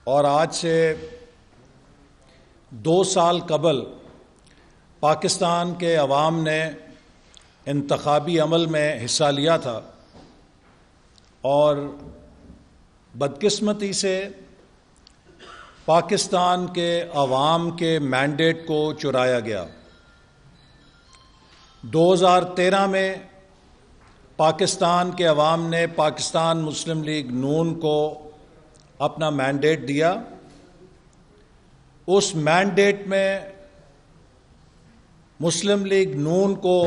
اور آج سے 2 سال قبل پاکستان کے عوام نے انتخابی عمل میں حصہ لیا تھا اور بدقسمتی سے پاکستان کے عوام کے مینڈیٹ کو چرایا گیا۔ 2013 میں پاکستان کے عوام نے پاکستان مسلم لیگ نون کو اپنا مینڈیٹ دیا۔ اس مینڈیٹ میں مسلم لیگ نون کو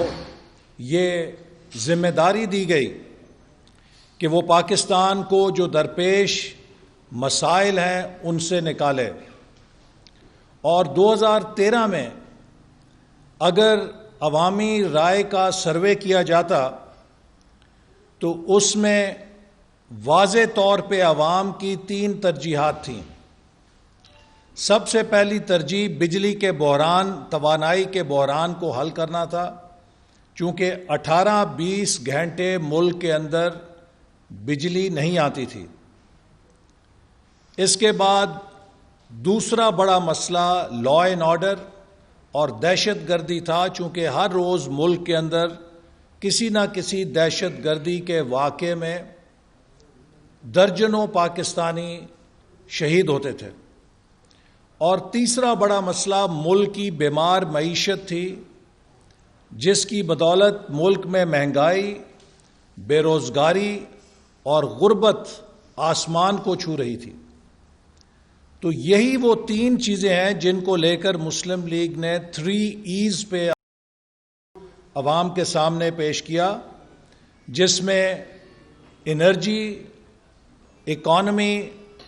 یہ ذمہ داری دی گئی کہ وہ پاکستان کو جو درپیش مسائل ہیں ان سے نکالے، اور 2013 میں اگر عوامی رائے کا سروے کیا جاتا تو اس میں واضح طور پہ عوام کی 3 ترجیحات تھیں۔ سب سے پہلی ترجیح بجلی کے بحران، توانائی کے بحران کو حل کرنا تھا، چونکہ 18-20 گھنٹے ملک کے اندر بجلی نہیں آتی تھی۔ اس کے بعد دوسرا بڑا مسئلہ لا اینڈ آرڈر اور دہشت گردی تھا، چونکہ ہر روز ملک کے اندر کسی نہ کسی دہشت گردی کے واقعے میں درجنوں پاکستانی شہید ہوتے تھے۔ اور تیسرا بڑا مسئلہ ملک کی بیمار معیشت تھی، جس کی بدولت ملک میں مہنگائی، بے روزگاری اور غربت آسمان کو چھو رہی تھی۔ تو یہی وہ 3 چیزیں ہیں جن کو لے کر مسلم لیگ نے 3 ایز پہ عوام کے سامنے پیش کیا، جس میں انرجی، اکانومی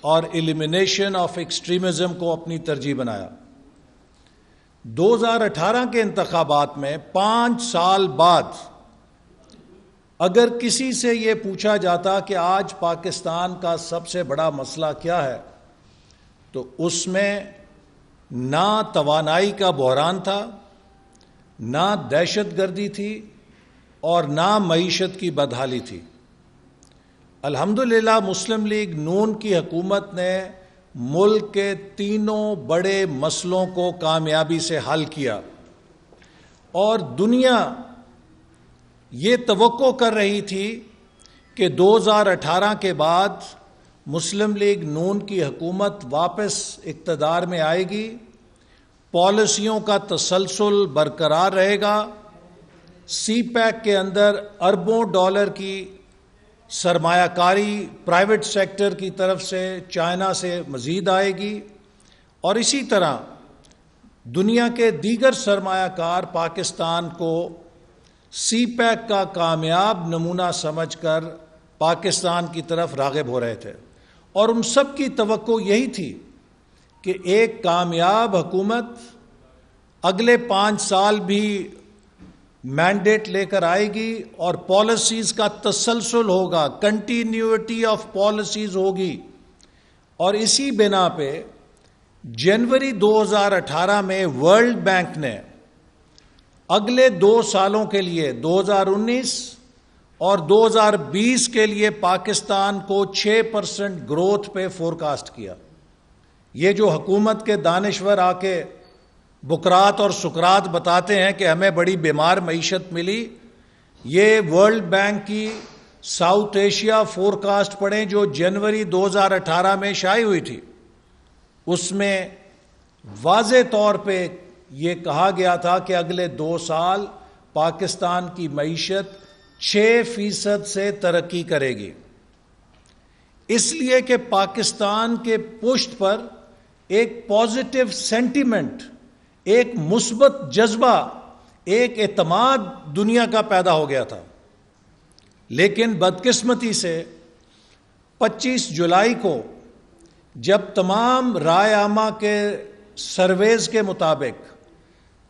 اور ایلیمینیشن آف ایکسٹریمزم کو اپنی ترجیح بنایا۔ 2018 کے انتخابات میں 5 سال بعد اگر کسی سے یہ پوچھا جاتا کہ آج پاکستان کا سب سے بڑا مسئلہ کیا ہے، تو اس میں نہ توانائی کا بحران تھا، نہ دہشت گردی تھی اور نہ معیشت کی بدحالی تھی۔ الحمدللہ مسلم لیگ نون کی حکومت نے ملک کے 3 بڑے مسئلوں کو کامیابی سے حل کیا، اور دنیا یہ توقع کر رہی تھی کہ 2018 کے بعد مسلم لیگ نون کی حکومت واپس اقتدار میں آئے گی، پالیسیوں کا تسلسل برقرار رہے گا، سی پیک کے اندر اربوں ڈالر کی سرمایہ کاری پرائیویٹ سیکٹر کی طرف سے چائنا سے مزید آئے گی، اور اسی طرح دنیا کے دیگر سرمایہ کار پاکستان کو سی پیک کا کامیاب نمونہ سمجھ کر پاکستان کی طرف راغب ہو رہے تھے، اور ان سب کی توقع یہی تھی کہ ایک کامیاب حکومت اگلے 5 سال بھی مینڈیٹ لے کر آئے گی اور پالیسیز کا تسلسل ہوگا، کنٹینیوٹی آف پالیسیز ہوگی۔ اور اسی بنا پہ جنوری 2018 میں ورلڈ بینک نے اگلے 2 سالوں کے لیے 2019 اور 2020 کے لیے پاکستان کو 6% گروتھ پہ فورکاسٹ کیا۔ یہ جو حکومت کے دانشور آ کے بکرات اور سکرات بتاتے ہیں کہ ہمیں بڑی بیمار معیشت ملی، یہ ورلڈ بینک کی ساؤتھ ایشیا فورکاسٹ پڑھیں جو جنوری 2018 میں شائع ہوئی تھی۔ اس میں واضح طور پہ یہ کہا گیا تھا کہ اگلے 2 سال پاکستان کی معیشت 6% سے ترقی کرے گی، اس لیے کہ پاکستان کے پشت پر ایک پازیٹیو سینٹیمنٹ، ایک مثبت جذبہ، ایک اعتماد دنیا کا پیدا ہو گیا تھا۔ لیکن بدقسمتی سے 25 جولائی کو جب تمام رائے عامہ کے سرویز کے مطابق،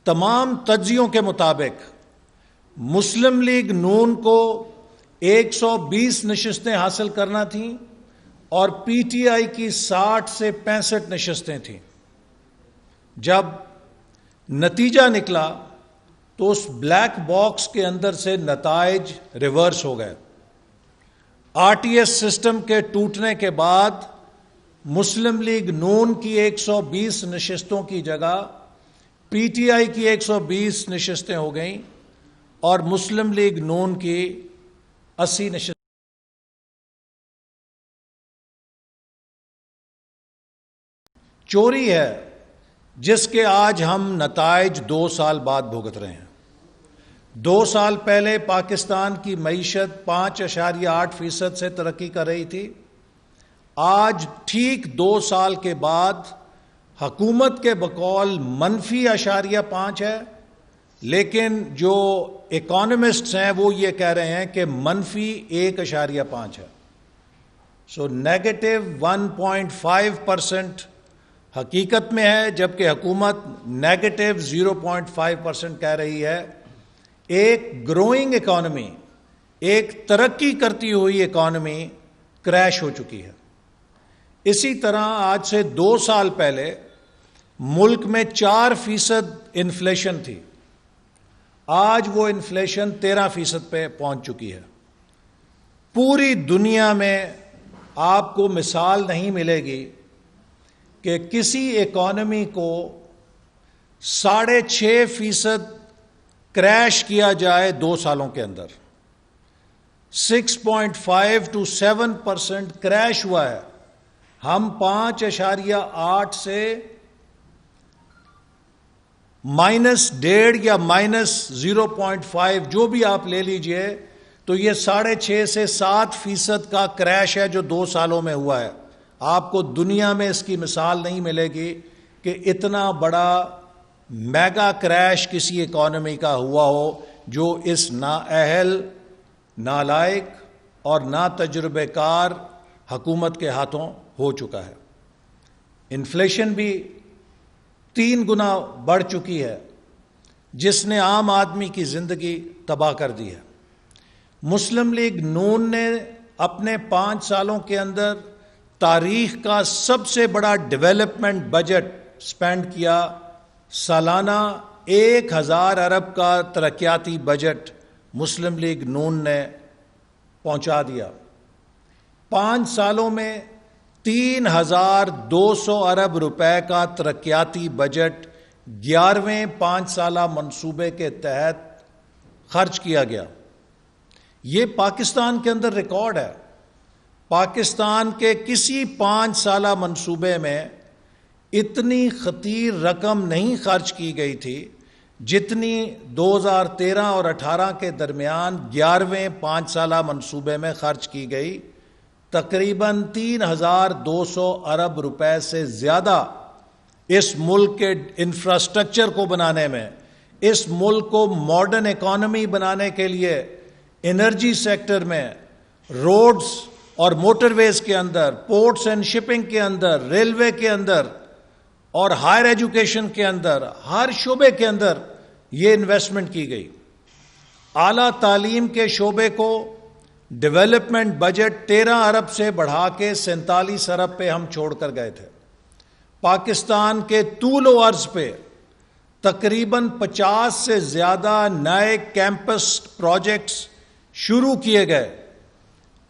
تمام تجزیوں کے مطابق مسلم لیگ نون کو 120 نشستیں حاصل کرنا تھیں اور پی ٹی آئی کی 60 سے 65 نشستیں تھیں، جب نتیجہ نکلا تو اس بلیک باکس کے اندر سے نتائج ریورس ہو گئے۔ آر ٹی ایس سسٹم کے ٹوٹنے کے بعد مسلم لیگ نون کی 120 نشستوں کی جگہ پی ٹی آئی کی 120 نشستیں ہو گئیں اور مسلم لیگ نون کی 80 نشستیں. چوری ہے جس کے آج ہم نتائج 2 سال بعد بھگت رہے ہیں. 2 سال پہلے پاکستان کی معیشت 5.8% سے ترقی کر رہی تھی. آج ٹھیک 2 سال کے بعد حکومت کے بقول -0.5 ہے، لیکن جو اکانومسٹس ہیں وہ یہ کہہ رہے ہیں کہ -1.5 ہے. سو -1.5% حقیقت میں ہے، جبکہ حکومت -0.5% کہہ رہی ہے. ایک گروئنگ اکانومی، ایک ترقی کرتی ہوئی اکانومی کریش ہو چکی ہے. اسی طرح آج سے 2 سال پہلے ملک میں 4% انفلیشن تھی، آج وہ انفلیشن 13% پہ پہنچ چکی ہے. پوری دنیا میں آپ کو مثال نہیں ملے گی کہ کسی اکانومی کو 6.5% کریش کیا جائے 2 سالوں کے اندر. 6.5 to 7% کریش ہوا ہے. ہم 5.8 سے -1.5 یا -0.5 جو بھی آپ لے لیجئے، تو یہ 6.5 سے 7% کا کریش ہے جو 2 سالوں میں ہوا ہے. آپ کو دنیا میں اس کی مثال نہیں ملے گی کہ اتنا بڑا میگا کریش کسی اکانومی کا ہوا ہو جو اس نااہل، نالائق اور ناتجربہ کار حکومت کے ہاتھوں ہو چکا ہے. انفلیشن بھی 3 گنا بڑھ چکی ہے، جس نے عام آدمی کی زندگی تباہ کر دی ہے. مسلم لیگ نون نے اپنے 5 سالوں کے اندر تاریخ کا سب سے بڑا ڈیولپمنٹ بجٹ سپینڈ کیا. سالانہ 1000 ارب کا ترقیاتی بجٹ مسلم لیگ نون نے پہنچا دیا. 5 سالوں میں 3200 ارب روپے کا ترقیاتی بجٹ 11ویں 5 سالہ منصوبے کے تحت خرچ کیا گیا. یہ پاکستان کے اندر ریکارڈ ہے. پاکستان کے کسی 5 سالہ منصوبے میں اتنی خطیر رقم نہیں خرچ کی گئی تھی جتنی 2013 اور 18 کے درمیان 11ویں 5 سالہ منصوبے میں خرچ کی گئی. تقریباً 3200 ارب روپے سے زیادہ اس ملک کے انفراسٹرکچر کو بنانے میں، اس ملک کو ماڈرن اکانومی بنانے کے لیے، انرجی سیکٹر میں، روڈز اور موٹر ویز کے اندر، پورٹس اینڈ شپنگ کے اندر، ریلوے کے اندر اور ہائر ایجوکیشن کے اندر، ہر شعبے کے اندر یہ انویسٹمنٹ کی گئی. اعلیٰ تعلیم کے شعبے کو ڈیولپمنٹ بجٹ 13 ارب سے بڑھا کے 47 ارب پہ ہم چھوڑ کر گئے تھے. پاکستان کے طول و عرض پہ تقریباً 50 سے زیادہ نئے کیمپس پروجیکٹس شروع کیے گئے.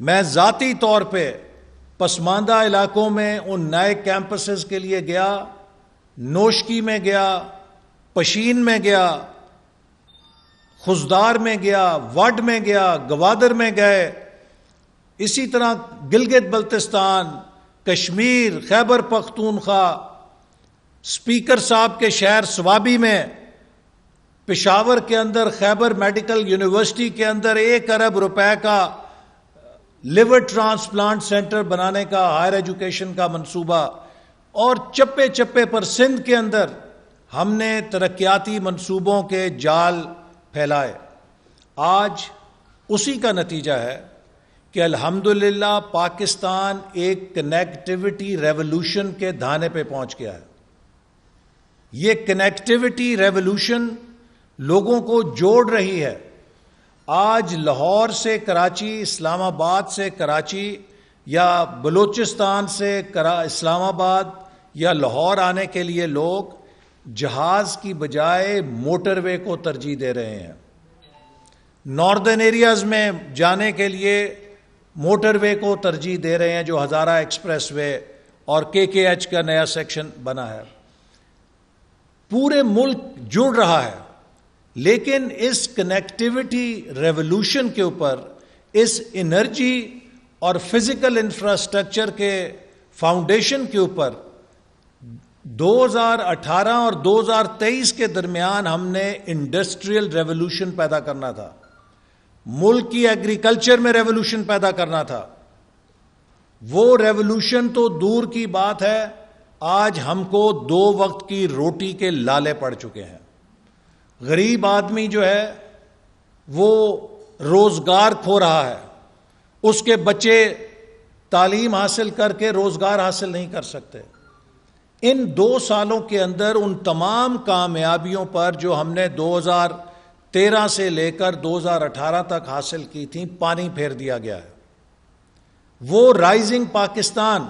میں ذاتی طور پہ پسماندہ علاقوں میں ان نئے کیمپسز کے لیے گیا. نوشکی میں گیا، پشین میں گیا، خزدار میں گیا، وڈ میں گیا، گوادر میں گئے. اسی طرح گلگت بلتستان، کشمیر، خیبر پختونخوا، اسپیکر صاحب کے شہر سوابی میں، پشاور کے اندر خیبر میڈیکل یونیورسٹی کے اندر 1 ارب روپے کا لیور ٹرانسپلانٹ سینٹر بنانے کا ہائر ایجوکیشن کا منصوبہ، اور چپے چپے پر سندھ کے اندر ہم نے ترقیاتی منصوبوں کے جال پھیلائے. آج اسی کا نتیجہ ہے کہ الحمدللہ پاکستان ایک کنیکٹیوٹی ریولوشن کے دھانے پہ پہنچ گیا ہے. یہ کنیکٹیوٹی ریولوشن لوگوں کو جوڑ رہی ہے. آج لاہور سے کراچی، اسلام آباد سے کراچی یا بلوچستان سے اسلام آباد یا لاہور آنے کے لیے لوگ جہاز کی بجائے موٹر وے کو ترجیح دے رہے ہیں. ناردرن ایریاز میں جانے کے لیے موٹر وے کو ترجیح دے رہے ہیں جو ہزارہ ایکسپریس وے اور KKH کا نیا سیکشن بنا ہے. پورے ملک جڑ رہا ہے، لیکن اس کنیکٹیوٹی ریولوشن کے اوپر، اس انرجی اور فزیکل انفراسٹرکچر کے فاؤنڈیشن کے اوپر 2018 اور 2023 کے درمیان ہم نے انڈسٹریل ریولوشن پیدا کرنا تھا، ملک کی ایگریکلچر میں ریولوشن پیدا کرنا تھا. وہ ریولوشن تو دور کی بات ہے، آج ہم کو 2 وقت کی روٹی کے لالے پڑ چکے ہیں. غریب آدمی جو ہے وہ روزگار کھو رہا ہے، اس کے بچے تعلیم حاصل کر کے روزگار حاصل نہیں کر سکتے. ان 2 سالوں کے اندر ان تمام کامیابیوں پر جو ہم نے 2013 سے لے کر 2018 تک حاصل کی تھیں، پانی پھیر دیا گیا ہے. وہ رائزنگ پاکستان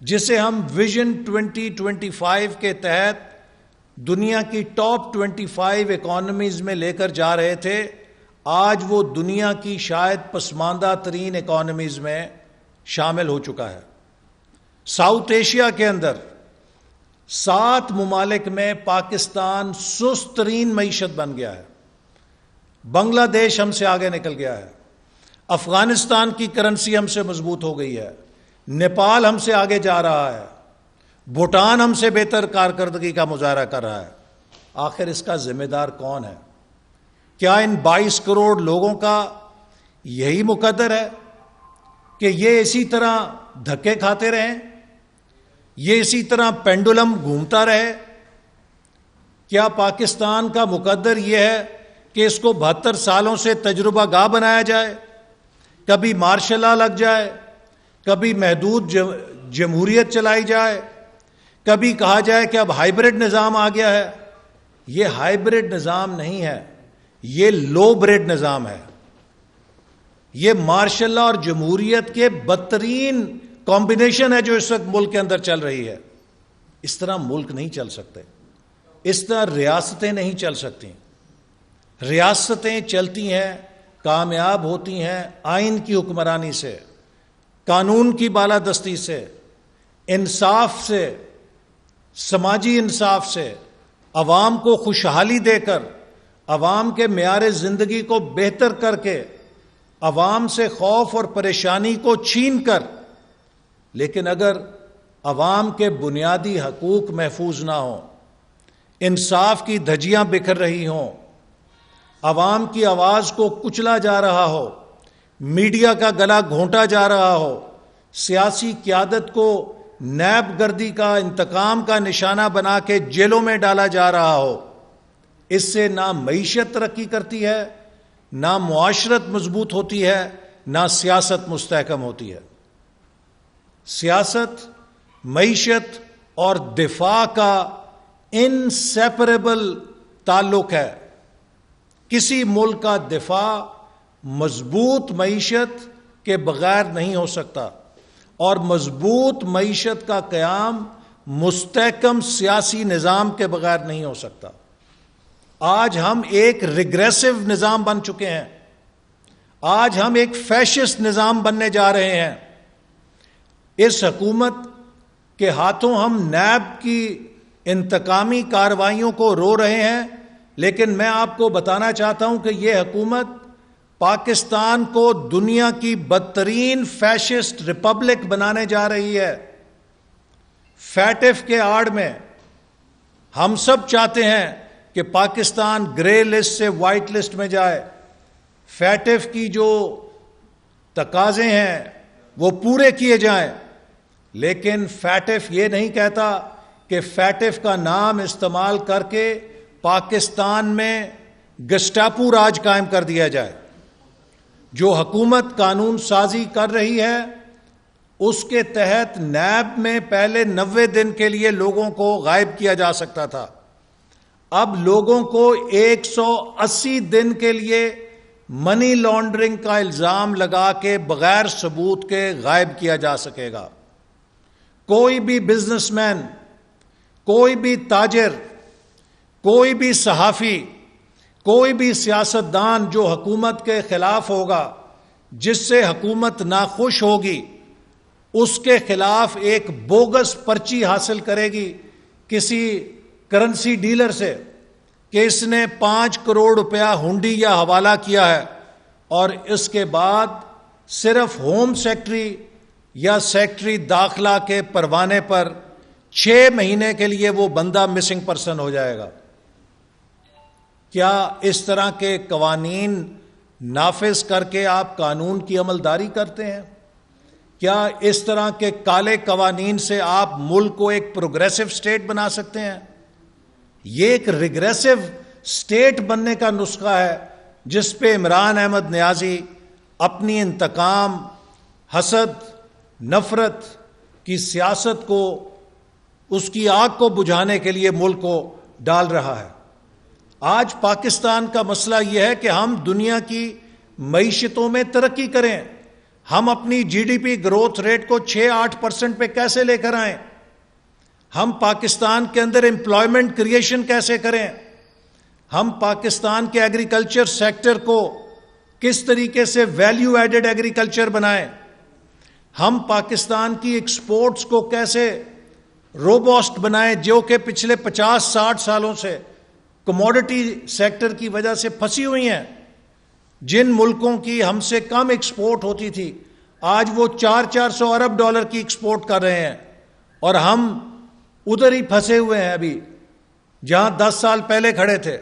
جسے ہم ویژن 2025 کے تحت دنیا کی ٹاپ 25 اکانومیز میں لے کر جا رہے تھے، آج وہ دنیا کی شاید پسماندہ ترین اکانومیز میں شامل ہو چکا ہے. ساؤتھ ایشیا کے اندر 7 ممالک میں پاکستان سست ترین معیشت بن گیا ہے. بنگلہ دیش ہم سے آگے نکل گیا ہے، افغانستان کی کرنسی ہم سے مضبوط ہو گئی ہے، نیپال ہم سے آگے جا رہا ہے، بھوٹان ہم سے بہتر کارکردگی کا مظاہرہ کر رہا ہے. آخر اس کا ذمہ دار کون ہے؟ کیا ان 22 کروڑ لوگوں کا یہی مقدر ہے کہ یہ اسی طرح دھکے کھاتے رہیں، یہ اسی طرح پینڈولم گھومتا رہے؟ کیا پاکستان کا مقدر یہ ہے کہ اس کو 72 سالوں سے تجربہ گاہ بنایا جائے، کبھی مارشل لا لگ جائے، کبھی محدود جمہوریت چلائی جائے، کبھی کہا جائے کہ اب ہائیبرڈ نظام آ گیا ہے؟ یہ ہائیبرڈ نظام نہیں ہے، یہ لو بریڈ نظام ہے. یہ مارشل لا اور جمہوریت کے بدترین کمبینیشن ہے جو اس وقت ملک کے اندر چل رہی ہے. اس طرح ملک نہیں چل سکتے، اس طرح ریاستیں نہیں چل سکتی. ریاستیں چلتی ہیں، کامیاب ہوتی ہیں آئین کی حکمرانی سے، قانون کی بالادستی سے، انصاف سے، سماجی انصاف سے، عوام کو خوشحالی دے کر، عوام کے معیار زندگی کو بہتر کر کے، عوام سے خوف اور پریشانی کو چھین کر. لیکن اگر عوام کے بنیادی حقوق محفوظ نہ ہوں، انصاف کی دھجیاں بکھر رہی ہوں، عوام کی آواز کو کچلا جا رہا ہو، میڈیا کا گلا گھونٹا جا رہا ہو، سیاسی قیادت کو نیب گردی کا، انتقام کا نشانہ بنا کے جیلوں میں ڈالا جا رہا ہو، اس سے نہ معیشت ترقی کرتی ہے، نہ معاشرت مضبوط ہوتی ہے، نہ سیاست مستحکم ہوتی ہے. سیاست، معیشت اور دفاع کا انسیپریبل تعلق ہے. کسی ملک کا دفاع مضبوط معیشت کے بغیر نہیں ہو سکتا، اور مضبوط معیشت کا قیام مستحکم سیاسی نظام کے بغیر نہیں ہو سکتا. آج ہم ایک ریگریسو نظام بن چکے ہیں، آج ہم ایک فیشسٹ نظام بننے جا رہے ہیں. اس حکومت کے ہاتھوں ہم نیب کی انتقامی کارروائیوں کو رو رہے ہیں، لیکن میں آپ کو بتانا چاہتا ہوں کہ یہ حکومت پاکستان کو دنیا کی بدترین فیشسٹ ریپبلک بنانے جا رہی ہے. فیٹف کے آڑ میں ہم سب چاہتے ہیں کہ پاکستان گرے لسٹ سے وائٹ لسٹ میں جائے. فیٹف کی جو تقاضے ہیں وہ پورے کیے جائیں، لیکن فیٹف یہ نہیں کہتا کہ فیٹف کا نام استعمال کر کے پاکستان میں گسٹاپو راج قائم کر دیا جائے. جو حکومت قانون سازی کر رہی ہے اس کے تحت نیب میں پہلے 90 دن کے لیے لوگوں کو غائب کیا جا سکتا تھا، اب لوگوں کو 180 دن کے لیے منی لانڈرنگ کا الزام لگا کے بغیر ثبوت کے غائب کیا جا سکے گا. کوئی بھی بزنس مین، کوئی بھی تاجر، کوئی بھی صحافی، کوئی بھی سیاستدان جو حکومت کے خلاف ہوگا، جس سے حکومت ناخوش ہوگی، اس کے خلاف ایک بوگس پرچی حاصل کرے گی کسی کرنسی ڈیلر سے کہ اس نے 5 کروڑ روپیہ ہنڈی یا حوالہ کیا ہے، اور اس کے بعد صرف ہوم سیکٹری یا سیکٹری داخلہ کے پروانے پر 6 مہینے کے لیے وہ بندہ مسنگ پرسن ہو جائے گا۔ کیا اس طرح کے قوانین نافذ کر کے آپ قانون کی عملداری کرتے ہیں؟ کیا اس طرح کے کالے قوانین سے آپ ملک کو ایک پروگریسو سٹیٹ بنا سکتے ہیں؟ یہ ایک ریگریسو سٹیٹ بننے کا نسخہ ہے جس پہ عمران احمد نیازی اپنی انتقام، حسد، نفرت کی سیاست کو، اس کی آگ کو بجھانے کے لیے ملک کو ڈال رہا ہے۔ آج پاکستان کا مسئلہ یہ ہے کہ ہم دنیا کی معیشتوں میں ترقی کریں، ہم اپنی G D P growth rate کو 6-8% پہ کیسے لے کر آئیں، ہم پاکستان کے اندر امپلائمنٹ کریشن کیسے کریں، ہم پاکستان کے ایگریکلچر سیکٹر کو کس طریقے سے ویلیو ایڈڈ ایگریکلچر بنائیں، ہم پاکستان کی ایکسپورٹس کو کیسے روبوسٹ بنائیں، جو کہ پچھلے 50-60 سالوں سے کموڈٹی سیکٹر کی وجہ سے پھنسی ہوئی ہیں۔ جن ملکوں کی ہم سے کم ایکسپورٹ ہوتی تھی آج وہ 400-400 ارب ڈالر کی ایکسپورٹ کر رہے ہیں، اور ہم ادھر ہی پھنسے ہوئے ہیں ابھی جہاں 10 سال پہلے کھڑے تھے۔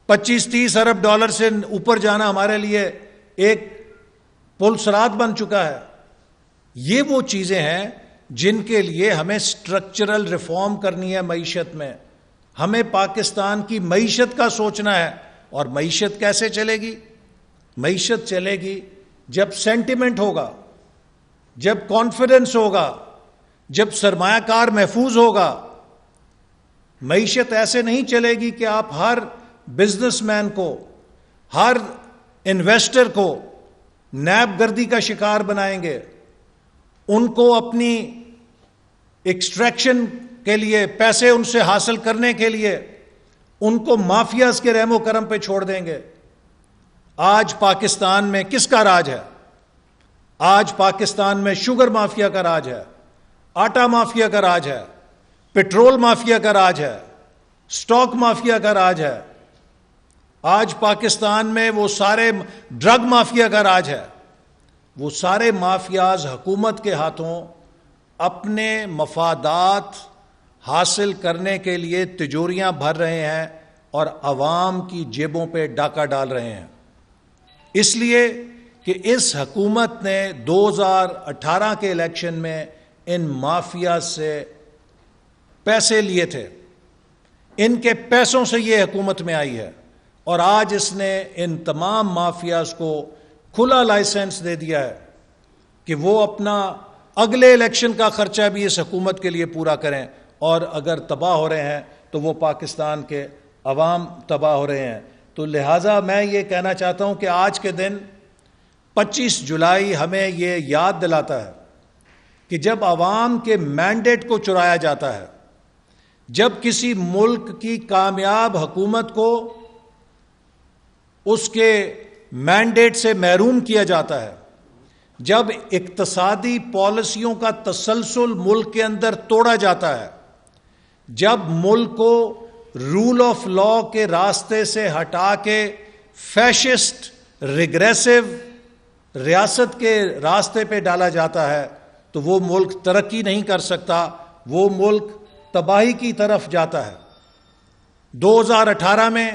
25-30 ارب ڈالر سے اوپر جانا ہمارے لیے ایک پل صراط بن چکا ہے۔ یہ وہ چیزیں ہیں جن کے لیے ہمیں سٹرکچرل ریفارم کرنی ہے معیشت میں، ہمیں پاکستان کی معیشت کا سوچنا ہے۔ اور معیشت کیسے چلے گی؟ معیشت چلے گی جب سینٹیمنٹ ہوگا، جب کانفیڈنس ہوگا، جب سرمایہ کار محفوظ ہوگا۔ معیشت ایسے نہیں چلے گی کہ آپ ہر بزنس مین کو، ہر انویسٹر کو نیب گردی کا شکار بنائیں گے، ان کو اپنی ایکسٹریکشن کے لیے، پیسے ان سے حاصل کرنے کے لیے ان کو مافیاز کے رحم و کرم پہ چھوڑ دیں گے۔ آج پاکستان میں کس کا راج ہے؟ آج پاکستان میں شوگر مافیا کا راج ہے، آٹا مافیا کا راج ہے، پیٹرول مافیا کا راج ہے، سٹاک مافیا کا راج ہے۔ آج پاکستان میں وہ سارے ڈرگ مافیا کا راج ہے۔ وہ سارے مافیاز حکومت کے ہاتھوں اپنے مفادات حاصل کرنے کے لیے تجوریاں بھر رہے ہیں اور عوام کی جیبوں پہ ڈاکہ ڈال رہے ہیں، اس لیے کہ اس حکومت نے 2018 کے الیکشن میں ان مافیا سے پیسے لیے تھے، ان کے پیسوں سے یہ حکومت میں آئی ہے، اور آج اس نے ان تمام مافیاز کو کھلا لائسنس دے دیا ہے کہ وہ اپنا اگلے الیکشن کا خرچہ بھی اس حکومت کے لیے پورا کریں، اور اگر تباہ ہو رہے ہیں تو وہ پاکستان کے عوام تباہ ہو رہے ہیں۔ تو لہٰذا میں یہ کہنا چاہتا ہوں کہ آج کے دن 25 جولائی ہمیں یہ یاد دلاتا ہے کہ جب عوام کے مینڈیٹ کو چرایا جاتا ہے، جب کسی ملک کی کامیاب حکومت کو اس کے مینڈیٹ سے محروم کیا جاتا ہے، جب اقتصادی پالیسیوں کا تسلسل ملک کے اندر توڑا جاتا ہے، جب ملک کو رول آف لا کے راستے سے ہٹا کے فیشسٹ ریگریسو ریاست کے راستے پہ ڈالا جاتا ہے، تو وہ ملک ترقی نہیں کر سکتا، وہ ملک تباہی کی طرف جاتا ہے۔ 2018 میں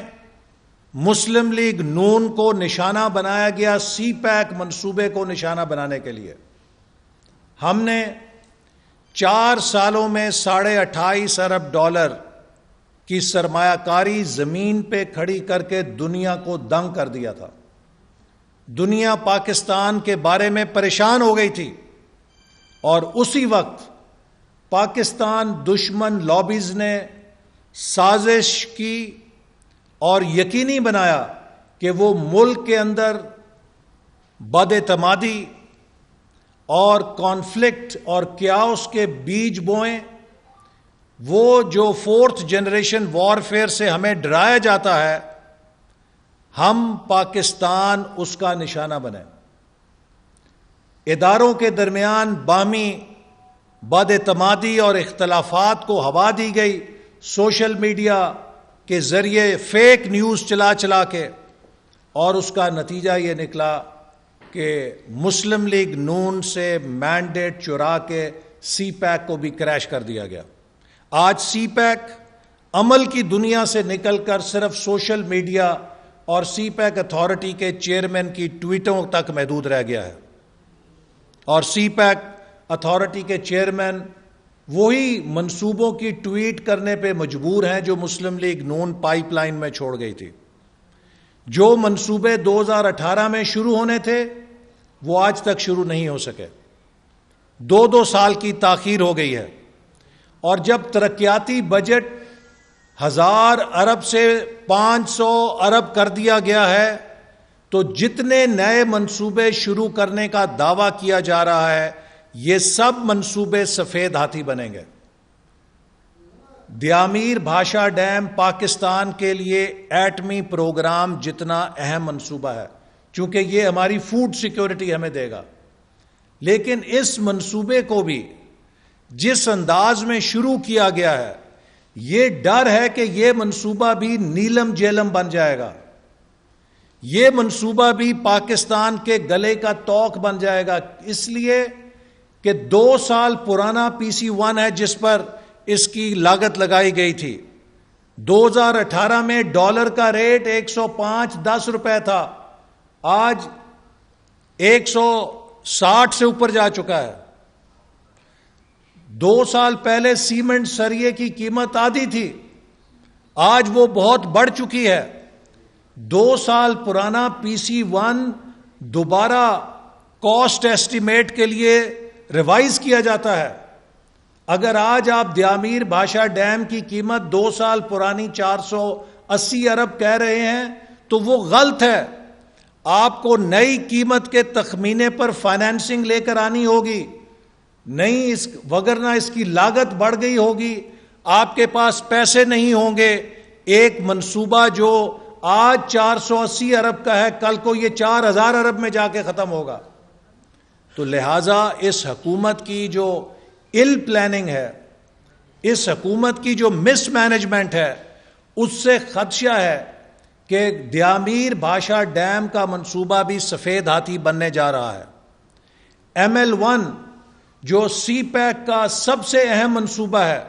مسلم لیگ نون کو نشانہ بنایا گیا سی پیک منصوبے کو نشانہ بنانے کے لیے۔ ہم نے 4 سالوں میں 28.5 ارب ڈالر کی سرمایہ کاری زمین پہ کھڑی کر کے دنیا کو دنگ کر دیا تھا۔ دنیا پاکستان کے بارے میں پریشان ہو گئی تھی، اور اسی وقت پاکستان دشمن لابیز نے سازش کی اور یقینی بنایا کہ وہ ملک کے اندر بد اعتمادی اور کانفلکٹ اور کیاؤس کے بیج بوئیں۔ وہ جو 4th جنریشن وارفیئر سے ہمیں ڈرایا جاتا ہے، ہم پاکستان اس کا نشانہ بنے۔ اداروں کے درمیان باہمی بد اعتمادی اور اختلافات کو ہوا دی گئی سوشل میڈیا کے ذریعے فیک نیوز چلا چلا کے، اور اس کا نتیجہ یہ نکلا کہ مسلم لیگ نون سے مینڈیٹ چرا کے سی پیک کو بھی کریش کر دیا گیا۔ آج سی پیک عمل کی دنیا سے نکل کر صرف سوشل میڈیا اور سی پیک اتھارٹی کے چیئرمین کی ٹویٹوں تک محدود رہ گیا ہے، اور سی پیک اتھارٹی کے چیئرمین وہی منصوبوں کی ٹویٹ کرنے پہ مجبور ہیں جو مسلم لیگ نون پائپ لائن میں چھوڑ گئی تھی۔ جو منصوبے 2018 میں شروع ہونے تھے وہ آج تک شروع نہیں ہو سکے، 2 سال کی تاخیر ہو گئی ہے۔ اور جب ترقیاتی بجٹ 1000 ارب سے 500 ارب کر دیا گیا ہے تو جتنے نئے منصوبے شروع کرنے کا دعویٰ کیا جا رہا ہے یہ سب منصوبے سفید ہاتھی بنیں گے۔ دیامیر بھاشا ڈیم پاکستان کے لیے ایٹمی پروگرام جتنا اہم منصوبہ ہے، چونکہ یہ ہماری فوڈ سیکیورٹی ہمیں دے گا، لیکن اس منصوبے کو بھی جس انداز میں شروع کیا گیا ہے یہ ڈر ہے کہ یہ منصوبہ بھی نیلم جیلم بن جائے گا، یہ منصوبہ بھی پاکستان کے گلے کا توق بن جائے گا، اس لیے کہ 2 سال پرانا PC-1 ہے جس پر اس کی لاگت لگائی گئی تھی۔ 2018 میں ڈالر کا ریٹ 105-10 روپے تھا، آج 160 سے اوپر جا چکا ہے۔ 2 سال پہلے سیمنٹ سریے کی قیمت آدھی تھی، آج وہ بہت بڑھ چکی ہے۔ 2 سال پرانا PC-1 دوبارہ کاسٹ ایسٹیمیٹ کے لیے ریوائز کیا جاتا ہے۔ اگر آج آپ دیامیر بھاشا ڈیم کی قیمت 2 سال پرانی 480 ارب کہہ رہے ہیں تو وہ غلط ہے، آپ کو نئی قیمت کے تخمینے پر فائنینسنگ لے کر آنی ہوگی، نہیں وگرنہ اس کی لاگت بڑھ گئی ہوگی، آپ کے پاس پیسے نہیں ہوں گے۔ ایک منصوبہ جو آج 480 ارب کا ہے کل کو یہ 4000 ارب میں جا کے ختم ہوگا۔ تو لہٰذا اس حکومت کی جو اِل پلاننگ ہے، اس حکومت کی جو مس مینجمنٹ ہے، اس سے خدشہ ہے کہ دیامیر بھاشا ڈیم کا منصوبہ بھی سفید ہاتھی بننے جا رہا ہے۔ ML1 جو سی پیک کا سب سے اہم منصوبہ ہے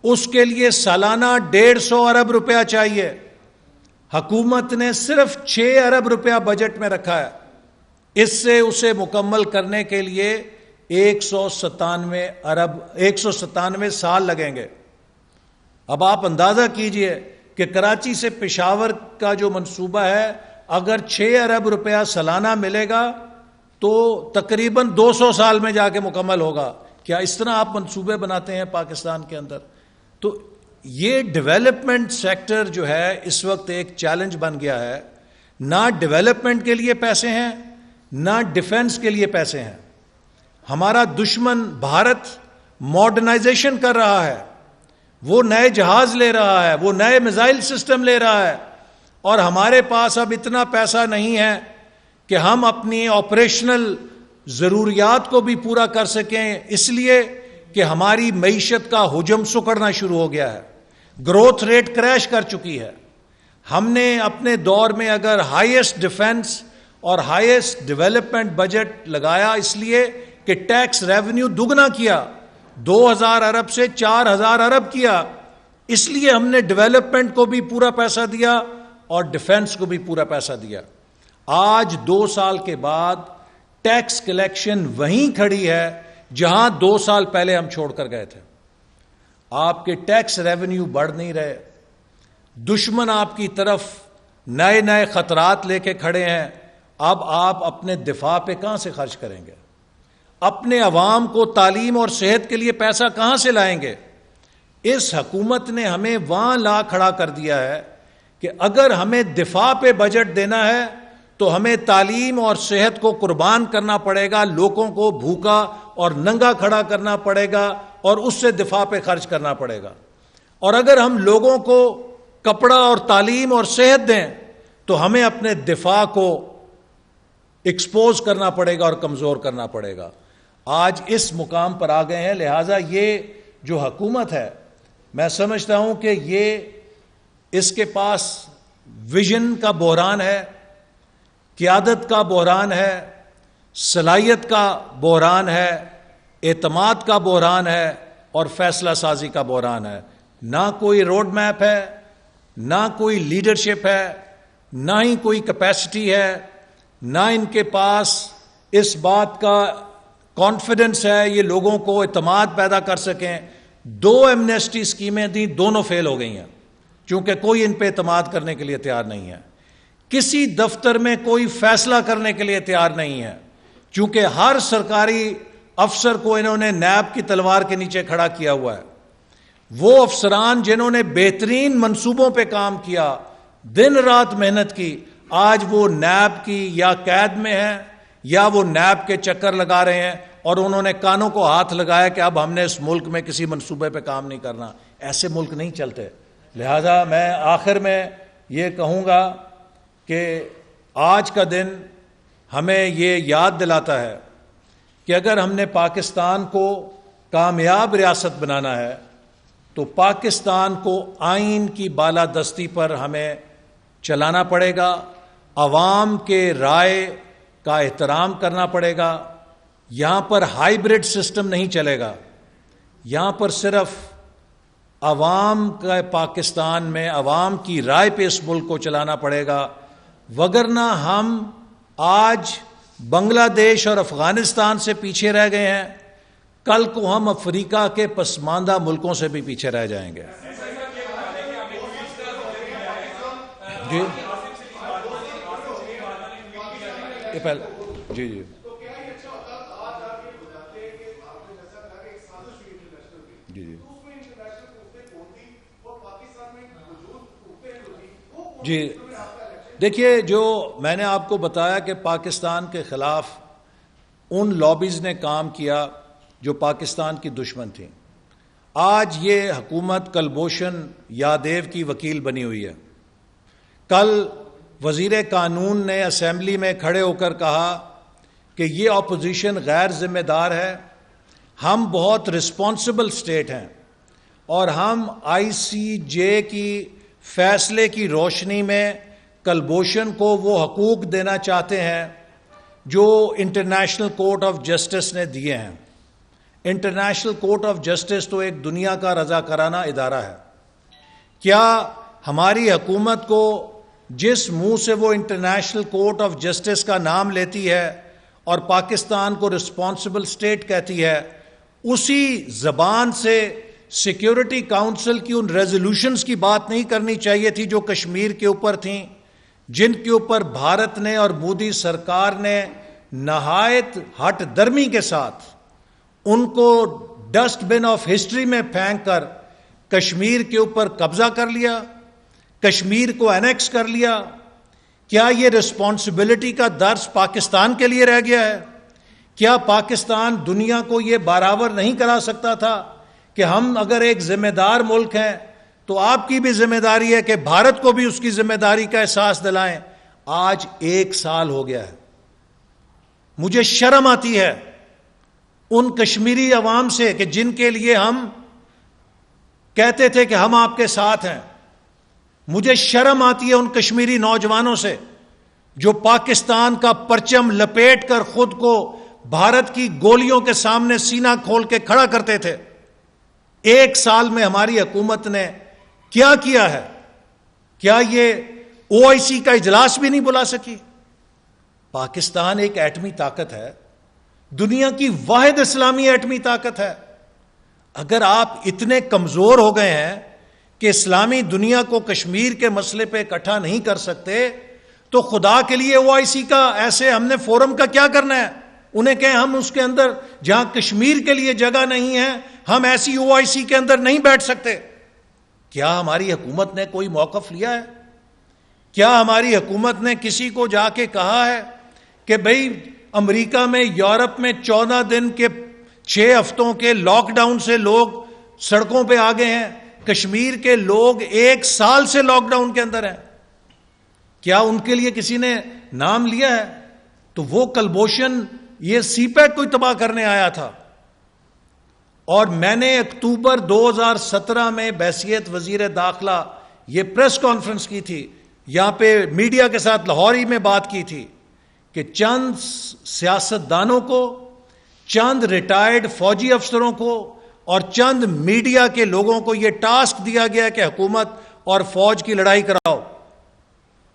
اس کے لیے سالانہ 150 ارب روپیہ چاہیے، حکومت نے صرف 6 ارب روپیہ بجٹ میں رکھا ہے، اس سے اسے مکمل کرنے کے لیے 197 سال لگیں گے۔ اب آپ اندازہ کیجئے کہ کراچی سے پشاور کا جو منصوبہ ہے اگر 6 ارب روپیہ سالانہ ملے گا تو تقریباً 200 سال میں جا کے مکمل ہوگا۔ کیا اس طرح آپ منصوبے بناتے ہیں پاکستان کے اندر؟ تو یہ ڈیولپمنٹ سیکٹر جو ہے اس وقت ایک چیلنج بن گیا ہے، نہ ڈیولپمنٹ کے لیے پیسے ہیں نہ ڈیفنس کے لیے پیسے ہیں۔ ہمارا دشمن بھارت ماڈرنائزیشن کر رہا ہے، وہ نئے جہاز لے رہا ہے، وہ نئے میزائل سسٹم لے رہا ہے، اور ہمارے پاس اب اتنا پیسہ نہیں ہے کہ ہم اپنی آپریشنل ضروریات کو بھی پورا کر سکیں، اس لیے کہ ہماری معیشت کا حجم سکڑنا شروع ہو گیا ہے، گروتھ ریٹ کریش کر چکی ہے۔ ہم نے اپنے دور میں اگر ہائیسٹ ڈیفنس اور ہائیسٹ ڈیولپمنٹ بجٹ لگایا اس لیے کہ ٹیکس ریونیو دگنا کیا، 2000 ارب سے 4000 ارب کیا، اس لیے ہم نے ڈیولپمنٹ کو بھی پورا پیسہ دیا اور ڈیفنس کو بھی پورا پیسہ دیا۔ آج 2 سال کے بعد ٹیکس کلیکشن وہیں کھڑی ہے جہاں 2 سال پہلے ہم چھوڑ کر گئے تھے۔ آپ کے ٹیکس ریونیو بڑھ نہیں رہے، دشمن آپ کی طرف نئے نئے خطرات لے کے کھڑے ہیں، اب آپ اپنے دفاع پہ کہاں سے خرچ کریں گے؟ اپنے عوام کو تعلیم اور صحت کے لیے پیسہ کہاں سے لائیں گے؟ اس حکومت نے ہمیں وہاں لا کھڑا کر دیا ہے کہ اگر ہمیں دفاع پہ بجٹ دینا ہے تو ہمیں تعلیم اور صحت کو قربان کرنا پڑے گا، لوگوں کو بھوکا اور ننگا کھڑا کرنا پڑے گا اور اس سے دفاع پہ خرچ کرنا پڑے گا۔ اور اگر ہم لوگوں کو کپڑا اور تعلیم اور صحت دیں تو ہمیں اپنے دفاع کو ایکسپوز کرنا پڑے گا اور کمزور کرنا پڑے گا. آج اس مقام پر آ گئے ہیں, لہٰذا یہ جو حکومت ہے میں سمجھتا ہوں کہ اس کے پاس ویژن کا بحران ہے, قیادت کا بحران ہے, صلاحیت کا بحران ہے, اعتماد کا بحران ہے اور فیصلہ سازی کا بحران ہے. نہ کوئی روڈ میپ ہے, نہ کوئی لیڈرشپ ہے, نہ ہی کوئی کیپیسٹی ہے, نہ ان کے پاس اس بات کا کانفیڈنس ہے یہ لوگوں کو اعتماد پیدا کر سکیں. 2 ایمنیسٹی اسکیمیں دیں, دونوں فیل ہو گئی ہیں کیونکہ کوئی ان پہ اعتماد کرنے کے لیے تیار نہیں ہے. کسی دفتر میں کوئی فیصلہ کرنے کے لیے تیار نہیں ہے کیونکہ ہر سرکاری افسر کو انہوں نے نیب کی تلوار کے نیچے کھڑا کیا ہوا ہے. وہ افسران جنہوں نے بہترین منصوبوں پہ کام کیا, دن رات محنت کی, آج وہ نیب کی یا قید میں ہیں یا وہ نیب کے چکر لگا رہے ہیں اور انہوں نے کانوں کو ہاتھ لگایا کہ اب ہم نے اس ملک میں کسی منصوبے پہ کام نہیں کرنا. ایسے ملک نہیں چلتے. لہذا میں آخر میں یہ کہوں گا کہ آج کا دن ہمیں یہ یاد دلاتا ہے کہ اگر ہم نے پاکستان کو کامیاب ریاست بنانا ہے تو پاکستان کو آئین کی بالادستی پر ہمیں چلانا پڑے گا, عوام کے رائے کا احترام کرنا پڑے گا. یہاں پر ہائیبرڈ سسٹم نہیں چلے گا, یہاں پر صرف عوام کا پاکستان میں عوام کی رائے پہ اس ملک کو چلانا پڑے گا. وگرنہ ہم آج بنگلہ دیش اور افغانستان سے پیچھے رہ گئے ہیں, کل کو ہم افریقہ کے پسماندہ ملکوں سے بھی پیچھے رہ جائیں گے. جی جی جی جی دیکھیے, جو میں نے آپ کو بتایا کہ پاکستان کے خلاف ان لابیز نے کام کیا جو پاکستان کی دشمن تھیں. آج یہ حکومت کلبھوشن یادیو کی وکیل بنی ہوئی ہے. کل وزیر قانون نے اسمبلی میں کھڑے ہو کر کہا کہ یہ اپوزیشن غیر ذمہ دار ہے, ہم بہت رسپانسبل اسٹیٹ ہیں اور ہم ICJ کی فیصلے کی روشنی میں کلبھوشن کو وہ حقوق دینا چاہتے ہیں جو انٹرنیشنل کورٹ آف جسٹس نے دیے ہیں. انٹرنیشنل کورٹ آف جسٹس تو ایک دنیا کا رضاکارانہ ادارہ ہے. کیا ہماری حکومت کو جس منہ سے وہ انٹرنیشنل کورٹ آف جسٹس کا نام لیتی ہے اور پاکستان کو رسپانسبل اسٹیٹ کہتی ہے, اسی زبان سے سیکیورٹی کاؤنسل کی ان ریزولوشنز کی بات نہیں کرنی چاہیے تھی جو کشمیر کے اوپر تھیں, جن کے اوپر بھارت نے اور مودی سرکار نے نہایت ہٹ درمی کے ساتھ ان کو ڈسٹ بن آف ہسٹری میں پھینک کر کشمیر کے اوپر قبضہ کر لیا, کشمیر کو اینیکس کر لیا. کیا یہ رسپانسبلٹی کا درس پاکستان کے لیے رہ گیا ہے؟ کیا پاکستان دنیا کو یہ برابر نہیں کرا سکتا تھا کہ ہم اگر ایک ذمہ دار ملک ہیں تو آپ کی بھی ذمہ داری ہے کہ بھارت کو بھی اس کی ذمہ داری کا احساس دلائیں؟ آج 1 سال ہو گیا ہے. مجھے شرم آتی ہے ان کشمیری عوام سے کہ جن کے لیے ہم کہتے تھے کہ ہم آپ کے ساتھ ہیں. مجھے شرم آتی ہے ان کشمیری نوجوانوں سے جو پاکستان کا پرچم لپیٹ کر خود کو بھارت کی گولیوں کے سامنے سینہ کھول کے کھڑا کرتے تھے. 1 سال میں ہماری حکومت نے کیا کیا ہے؟ کیا یہ OIC کا اجلاس بھی نہیں بلا سکی؟ پاکستان ایک ایٹمی طاقت ہے, دنیا کی واحد اسلامی ایٹمی طاقت ہے. اگر آپ اتنے کمزور ہو گئے ہیں کہ اسلامی دنیا کو کشمیر کے مسئلے پہ اکٹھا نہیں کر سکتے تو خدا کے لیے OIC کا ایسے ہم نے فورم کا کیا کرنا ہے؟ انہیں کہیں ہم اس کے اندر جہاں کشمیر کے لیے جگہ نہیں ہے ہم ایسی OIC کے اندر نہیں بیٹھ سکتے. کیا ہماری حکومت نے کوئی موقف لیا ہے؟ کیا ہماری حکومت نے کسی کو جا کے کہا ہے کہ بھئی امریکہ میں, یورپ میں 14 دن کے 6 ہفتوں کے لاک ڈاؤن سے لوگ سڑکوں پہ آ گئے ہیں, کشمیر کے لوگ 1 سال سے لاک ڈاؤن کے اندر ہیں؟ کیا ان کے لیے کسی نے نام لیا ہے؟ تو وہ کلبوشن یہ سی پیک کو تباہ کرنے آیا تھا. اور میں نے اکتوبر 2017 میں بحیثیت وزیر داخلہ یہ پریس کانفرنس کی تھی, یہاں پہ میڈیا کے ساتھ لاہور ہی میں بات کی تھی کہ چند سیاستدانوں کو, چند ریٹائرڈ فوجی افسروں کو اور چند میڈیا کے لوگوں کو یہ ٹاسک دیا گیا کہ حکومت اور فوج کی لڑائی کراؤ,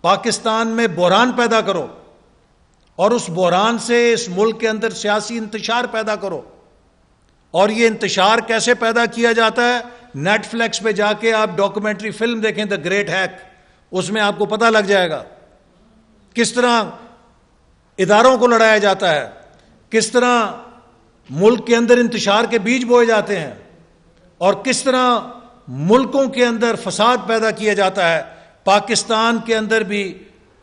پاکستان میں بحران پیدا کرو اور اس بحران سے اس ملک کے اندر سیاسی انتشار پیدا کرو. اور یہ انتشار کیسے پیدا کیا جاتا ہے؟ نیٹ فلیکس پہ جا کے آپ ڈاکومنٹری فلم دیکھیں دا گریٹ ہیک, اس میں آپ کو پتہ لگ جائے گا کس طرح اداروں کو لڑایا جاتا ہے, کس طرح ملک کے اندر انتشار کے بیج بوئے جاتے ہیں, اور کس طرح ملکوں کے اندر فساد پیدا کیا جاتا ہے. پاکستان کے اندر بھی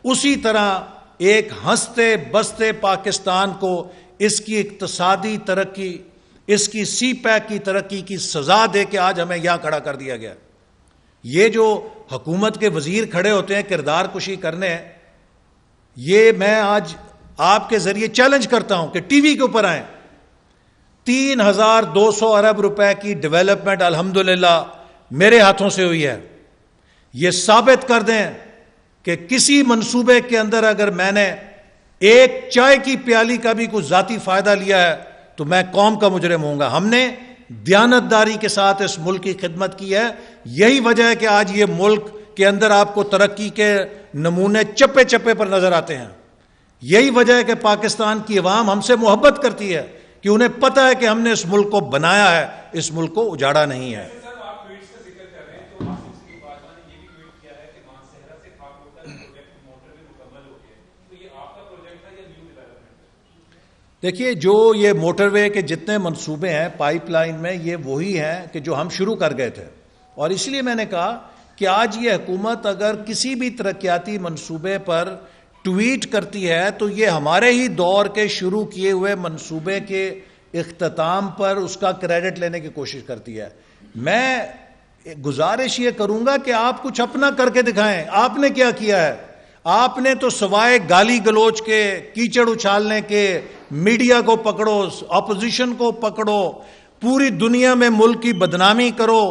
اسی طرح ایک ہنستے بستے پاکستان کو اس کی اقتصادی ترقی, اس کی سی پیک کی ترقی کی سزا دے کے آج ہمیں یہاں کھڑا کر دیا گیا. یہ جو حکومت کے وزیر کھڑے ہوتے ہیں کردار کشی کرنے, یہ میں آج آپ کے ذریعے چیلنج کرتا ہوں کہ ٹی وی کے اوپر آئیں. 3200 ارب روپے کی ڈیولپمنٹ الحمدللہ میرے ہاتھوں سے ہوئی ہے. یہ ثابت کر دیں کہ کسی منصوبے کے اندر اگر میں نے ایک چائے کی پیالی کا بھی کوئی ذاتی فائدہ لیا ہے تو میں قوم کا مجرم ہوں گا. ہم نے دیانتداری کے ساتھ اس ملک کی خدمت کی ہے. یہی وجہ ہے کہ آج یہ ملک کے اندر آپ کو ترقی کے نمونے چپے چپے پر نظر آتے ہیں. یہی وجہ ہے کہ پاکستان کی عوام ہم سے محبت کرتی ہے کہ انہیں پتہ ہے کہ ہم نے اس ملک کو بنایا ہے, اس ملک کو اجاڑا نہیں ہے. دیکھیے, جو یہ موٹر وے کے جتنے منصوبے ہیں پائپ لائن میں, یہ وہی ہیں کہ جو ہم شروع کر گئے تھے. اور اس لیے میں نے کہا کہ آج یہ حکومت اگر کسی بھی ترقیاتی منصوبے پر ٹویٹ کرتی ہے تو یہ ہمارے ہی دور کے شروع کیے ہوئے منصوبے کے اختتام پر اس کا کریڈٹ لینے کی کوشش کرتی ہے. میں گزارش یہ کروں گا کہ آپ کچھ اپنا کر کے دکھائیں. آپ نے کیا کیا ہے؟ آپ نے تو سوائے گالی گلوچ کے, کیچڑ اچھالنے کے, میڈیا کو پکڑو, اپوزیشن کو پکڑو, پوری دنیا میں ملک کی بدنامی کرو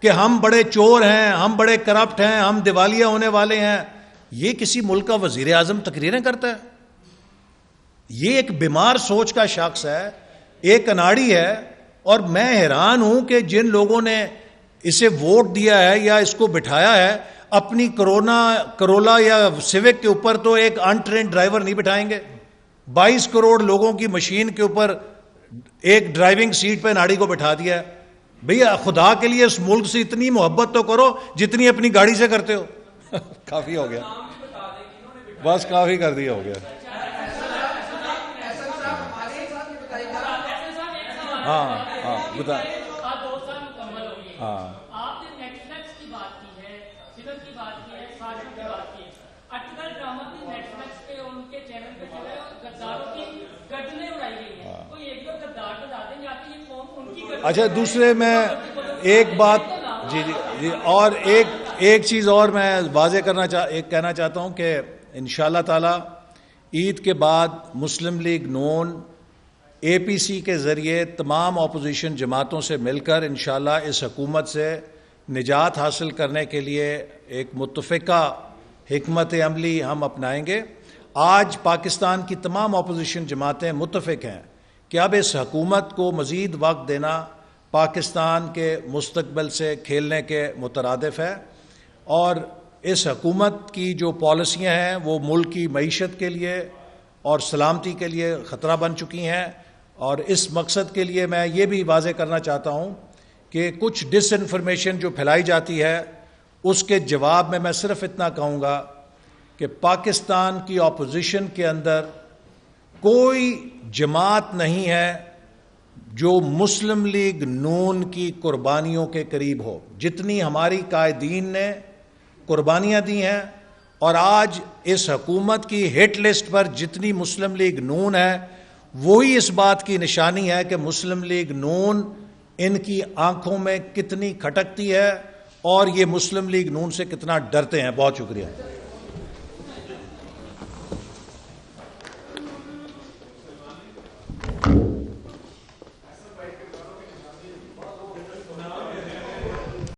کہ ہم بڑے چور ہیں, ہم بڑے کرپٹ ہیں, ہم دیوالیہ ہونے والے ہیں. یہ کسی ملک کا وزیر اعظم تقریریں کرتا ہے؟ یہ ایک بیمار سوچ کا شخص ہے, ایک اناڑی ہے. اور میں حیران ہوں کہ جن لوگوں نے اسے ووٹ دیا ہے یا اس کو بٹھایا ہے, اپنی کرولا یا سیوک کے اوپر تو ایک انٹرینڈ ڈرائیور نہیں بٹھائیں گے. 22 کروڑ لوگوں کی مشین کے اوپر ایک ڈرائیونگ سیٹ پہ ناڑی کو بٹھا دیا ہے. بھیا خدا کے لیے اس ملک سے اتنی محبت تو کرو جتنی اپنی گاڑی سے کرتے ہو. کافی ہو گیا, بس کافی کر دیا, ہو گیا. ہاں بتا. ہاں اچھا, دوسرے میں ایک بات, جی اور ایک چیز اور میں واضح کہنا چاہتا ہوں کہ انشاءاللہ تعالی عید کے بعد مسلم لیگ نون اے پی سی کے ذریعے تمام اپوزیشن جماعتوں سے مل کر انشاءاللہ اس حکومت سے نجات حاصل کرنے کے لیے ایک متفقہ حکمت عملی ہم اپنائیں گے. آج پاکستان کی تمام اپوزیشن جماعتیں متفق ہیں کہ اب اس حکومت کو مزید وقت دینا پاکستان کے مستقبل سے کھیلنے کے مترادف ہے. اور اس حکومت کی جو پالیسیاں ہیں وہ ملک کی معیشت کے لیے اور سلامتی کے لیے خطرہ بن چکی ہیں. اور اس مقصد کے لیے میں یہ بھی واضح کرنا چاہتا ہوں کہ کچھ ڈس انفارمیشن جو پھیلائی جاتی ہے اس کے جواب میں صرف اتنا کہوں گا کہ پاکستان کی اپوزیشن کے اندر کوئی جماعت نہیں ہے جو مسلم لیگ نون کی قربانیوں کے قریب ہو. جتنی ہماری قائدین نے قربانیاں دی ہیں اور آج اس حکومت کی ہٹ لسٹ پر جتنی مسلم لیگ نون ہے, وہی اس بات کی نشانی ہے کہ مسلم لیگ نون ان کی آنکھوں میں کتنی کھٹکتی ہے اور یہ مسلم لیگ نون سے کتنا ڈرتے ہیں. بہت شکریہ.